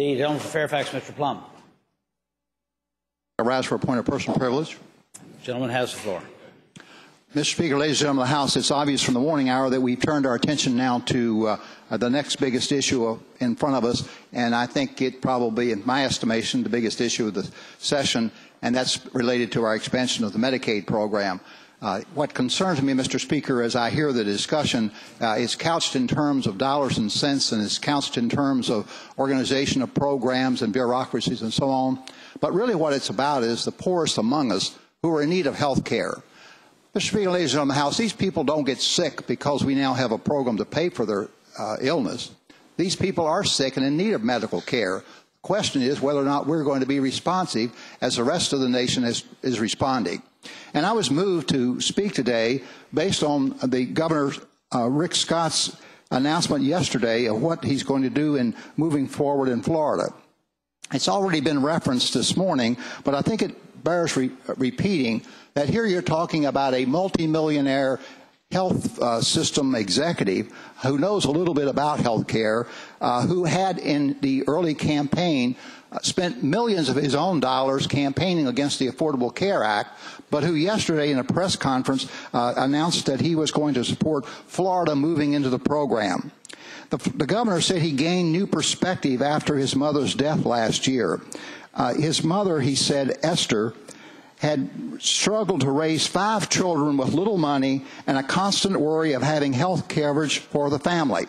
The gentleman from Fairfax, Mr. Plum. I rise for a point of personal privilege. The gentleman has the floor. Mr. Speaker, ladies and gentlemen of the House, it's obvious from the morning hour that we've turned our attention now to the next biggest issue in front of us, and I think it probably, in my estimation, the biggest issue of the session, and that's related to our expansion of the Medicaid program. What concerns me, Mr. Speaker, as I hear the discussion, is couched in terms of dollars and cents, and is couched in terms of organization of programs and bureaucracies and so on. But really what it's about is the poorest among us who are in need of health care. Mr. Speaker, ladies and gentlemen of the House, these people don't get sick because we now have a program to pay for their illness. These people are sick and in need of medical care. The question is whether or not we're going to be responsive as the rest of the nation is responding. And I was moved to speak today based on the Governor Rick Scott's announcement yesterday of what he's going to do in moving forward in Florida. It's already been referenced this morning, but I think it bears repeating that here you're talking about a multimillionaire health system executive who knows a little bit about health care, who had in the early campaign spent millions of his own dollars campaigning against the Affordable Care Act, but who yesterday in a press conference announced that he was going to support Florida moving into the program. The governor said he gained new perspective after his mother's death last year. His mother, he said, Esther, had struggled to raise 5 children with little money and a constant worry of having health coverage for the family.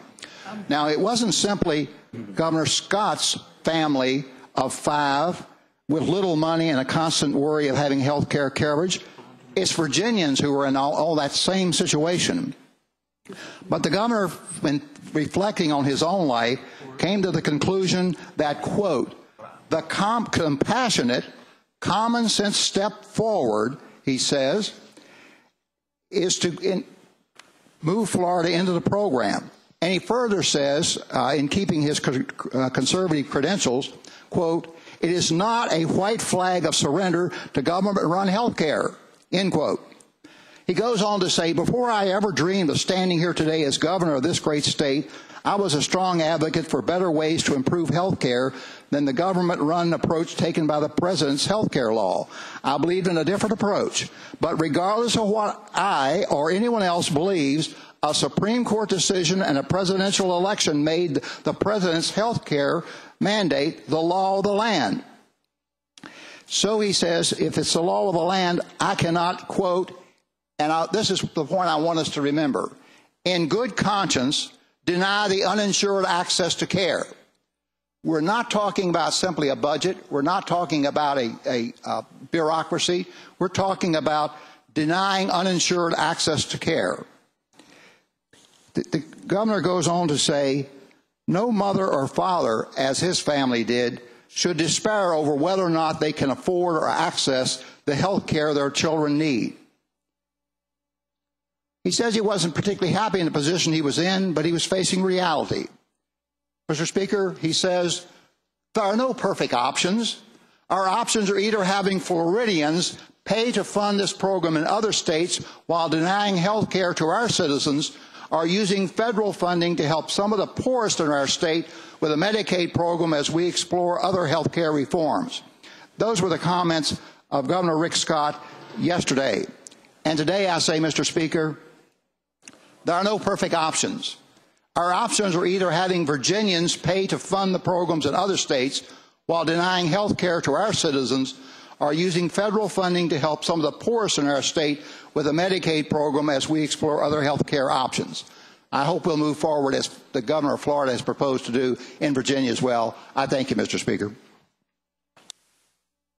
Now, it wasn't simply Governor Scott's family of 5 with little money and a constant worry of having health care coverage. It's Virginians who were in all that same situation. But the governor, when reflecting on his own life, came to the conclusion that, quote, the compassionate, common sense step forward, he says, is to move Florida into the program. And he further says, in keeping his conservative credentials, quote, it is not a white flag of surrender to government-run health care, end quote. He goes on to say, before I ever dreamed of standing here today as governor of this great state, I was a strong advocate for better ways to improve health care than the government-run approach taken by the president's health care law. I believed in a different approach. But regardless of what I or anyone else believes, a Supreme Court decision and a presidential election made the president's health care mandate the law of the land. So he says, if it's the law of the land, I cannot, quote, and this is the point I want us to remember, in good conscience, deny the uninsured access to care. We're not talking about simply a budget. We're not talking about a bureaucracy. We're talking about denying uninsured access to care. The governor goes on to say, no mother or father, as his family did, should despair over whether or not they can afford or access the health care their children need. He says he wasn't particularly happy in the position he was in, but he was facing reality. Mr. Speaker, he says, there are no perfect options. Our options are either having Floridians pay to fund this program in other states while denying health care to our citizens, or using federal funding to help some of the poorest in our state with a Medicaid program as we explore other health care reforms. Those were the comments of Governor Rick Scott yesterday. And today I say, Mr. Speaker, there are no perfect options. Our options are either having Virginians pay to fund the programs in other states while denying health care to our citizens, or using federal funding to help some of the poorest in our state with a Medicaid program as we explore other health care options. I hope we'll move forward as the governor of Florida has proposed to do in Virginia as well. I thank you, Mr. Speaker.